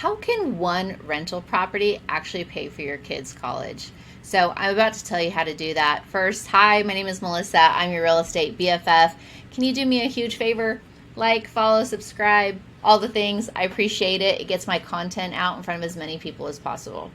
How can one rental property actually pay for your kids' college? So I'm about to tell you how to do that. First, hi, my name is Melissa. I'm your real estate BFF. Can you do me a huge favor? Like, follow, subscribe, all the things. I appreciate it. It gets my content out in front of as many people as possible.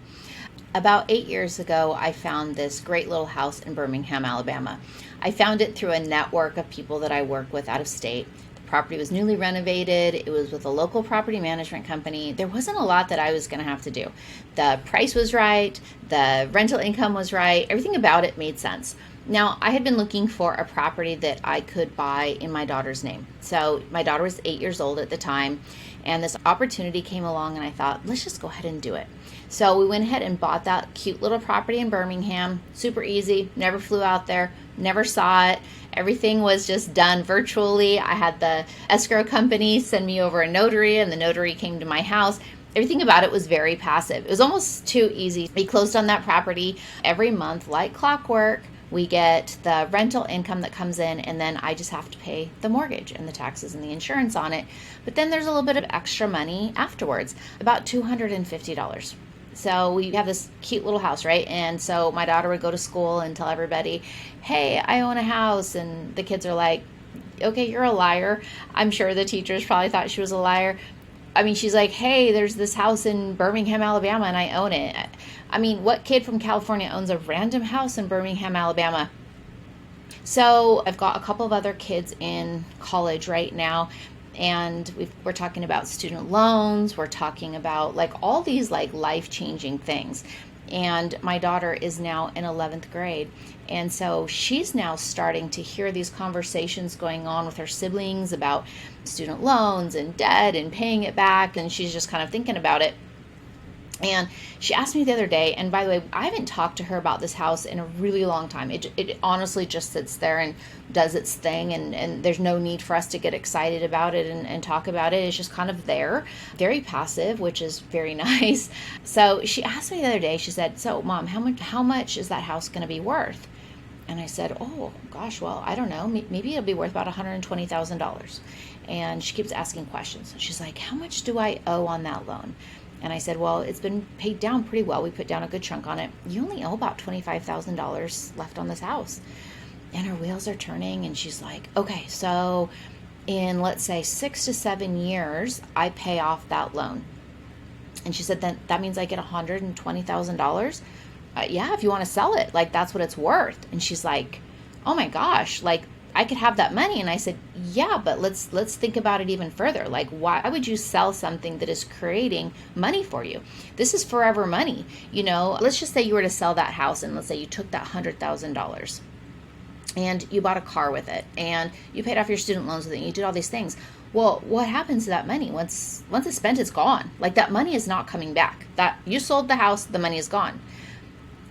About 8 years ago, I found this great little house in Birmingham, Alabama. I found it through a network of people that I work with out of state. Property was newly renovated. It was with a local property management company. There wasn't a lot that I was going to have to do. The price was right. The rental income was right. Everything about it made sense. Now, I had been looking for a property that I could buy in my daughter's name. So my daughter was 8 years old at the time, and this opportunity came along, and I thought, let's just go ahead and do it. So we went ahead and bought that cute little property in Birmingham. Super easy. Never flew out there. Never saw it. Everything was just done virtually. I had the escrow company send me over a notary, and the notary came to my house. Everything about it was very passive. It was almost too easy. We closed on that property every month like clockwork. We get the rental income that comes in, and then I just have to pay the mortgage and the taxes and the insurance on it. But then there's a little bit of extra money afterwards, about $250. So we have this cute little house, right? And so my daughter would go to school and tell everybody, hey, I own a house. And the kids are like, okay, you're a liar. I'm sure the teachers probably thought she was a liar. I mean, she's like, hey, there's this house in Birmingham, Alabama, and I own it. I mean, what kid from California owns a random house in Birmingham, Alabama? So I've got a couple of other kids in college right now, and we're talking about student loans. We're talking about like all these like life-changing things. And my daughter is now in 11th grade. And so she's now starting to hear these conversations going on with her siblings about student loans and debt and paying it back. And she's just kind of thinking about it. And she asked me the other day, and by the way, I haven't talked to her about this house in a really long time. It honestly just sits there and does its thing, and there's no need for us to get excited about it and talk about it. It's just kind of there, very passive, which is very nice. So she asked me the other day, she said, so Mom, how much is that house going to be worth? And I said, oh, gosh, well, I don't know. Maybe it'll be worth about $120,000. And she keeps asking questions. She's like, how much do I owe on that loan? And I said, well, it's been paid down pretty well. We put down a good chunk on it. You only owe about $25,000 left on this house. And her wheels are turning, and she's like, okay, so in, let's say, 6 to 7 years, I pay off that loan. And she said, then that means I get $120,000? Yeah, if you want to sell it, like that's what it's worth. And she's like, oh my gosh, like I could have that money. And I said, yeah, but let's think about it even further. Like, why would you sell something that is creating money for you? This is forever money. You know, let's just say you were to sell that house, and let's say you took that $100,000 and you bought a car with it, and you paid off your student loans with it, and you did all these things. Well, what happens to that money? Once it's spent, it's gone. Like that money is not coming back. That you sold the house, the money is gone.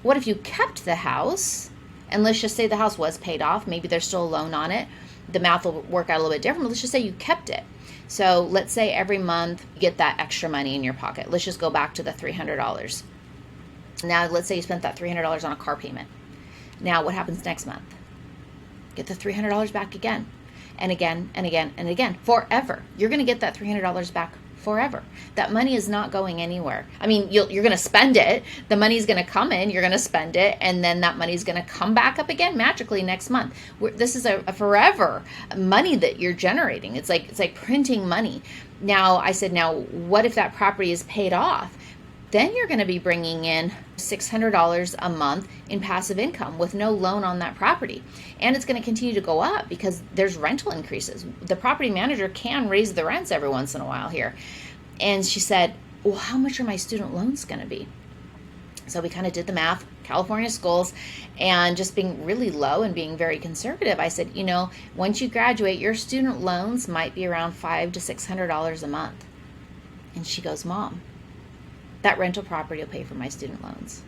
What if you kept the house? And let's just say the house was paid off. Maybe there's still a loan on it. The math will work out a little bit different. But let's just say you kept it. So let's say every month you get that extra money in your pocket. Let's just go back to the $300. Now, let's say you spent that $300 on a car payment. Now, what happens next month? Get the $300 back again and again and again and again. Forever. You're going to get that $300 back forever. That money is not going anywhere. I mean, you're going to spend it. The money's going to come in. You're going to spend it. And then that money's going to come back up again magically next month. This is a forever money that you're generating. It's like printing money. Now, I said, now, what if that property is paid off? Then you're going to be bringing in $600 a month in passive income with no loan on that property. And it's going to continue to go up because there's rental increases. The property manager can raise the rents every once in a while here. And she said, well, how much are my student loans going to be? So we kind of did the math, California schools, and just being really low and being very conservative. I said, you know, once you graduate, your student loans might be around $500 to $600 a month. And she goes, Mom, that rental property will pay for my student loans.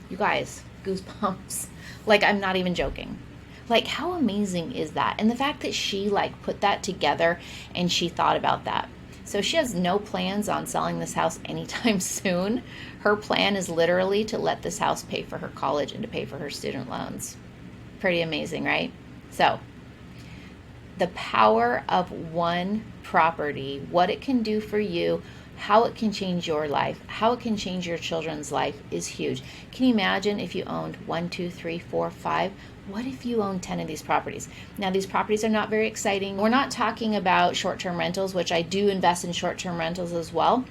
You guys, goosebumps. Like, I'm not even joking. Like, how amazing is that? And the fact that she like put that together and she thought about that. So she has no plans on selling this house anytime soon. Her plan is literally to let this house pay for her college and to pay for her student loans. Pretty amazing, right? So the power of one property, what it can do for you, how it can change your life, how it can change your children's life is huge. Can you imagine if you owned 1, 2, 3, 4, 5? What if you own 10 of these properties? Now, these properties are not very exciting. We're not talking about short-term rentals, which I do invest in short-term rentals as well.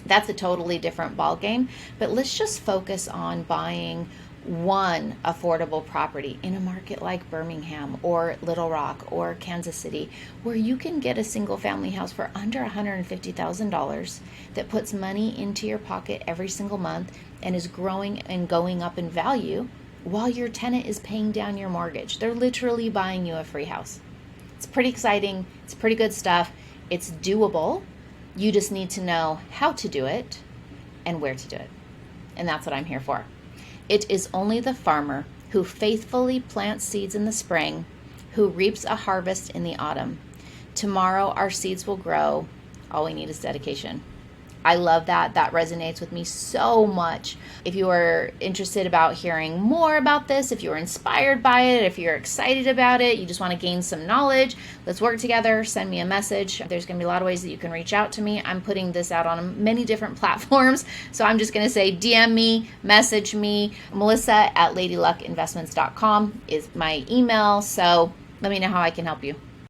That's a totally different ballgame. But let's just focus on buying one affordable property in a market like Birmingham or Little Rock or Kansas City, where you can get a single family house for under $150,000 that puts money into your pocket every single month and is growing and going up in value while your tenant is paying down your mortgage. They're literally buying you a free house. It's pretty exciting. It's pretty good stuff. It's doable. You just need to know how to do it and where to do it. And that's what I'm here for. It is only the farmer who faithfully plants seeds in the spring, who reaps a harvest in the autumn. Tomorrow our seeds will grow. All we need is dedication. I love that. That resonates with me so much. If you are interested about hearing more about this, if you are inspired by it, if you're excited about it, you just want to gain some knowledge, let's work together. Send me a message. There's going to be a lot of ways that you can reach out to me. I'm putting this out on many different platforms. So I'm just going to say DM me, message me. Melissa at ladyluckinvestments.com is my email. So let me know how I can help you.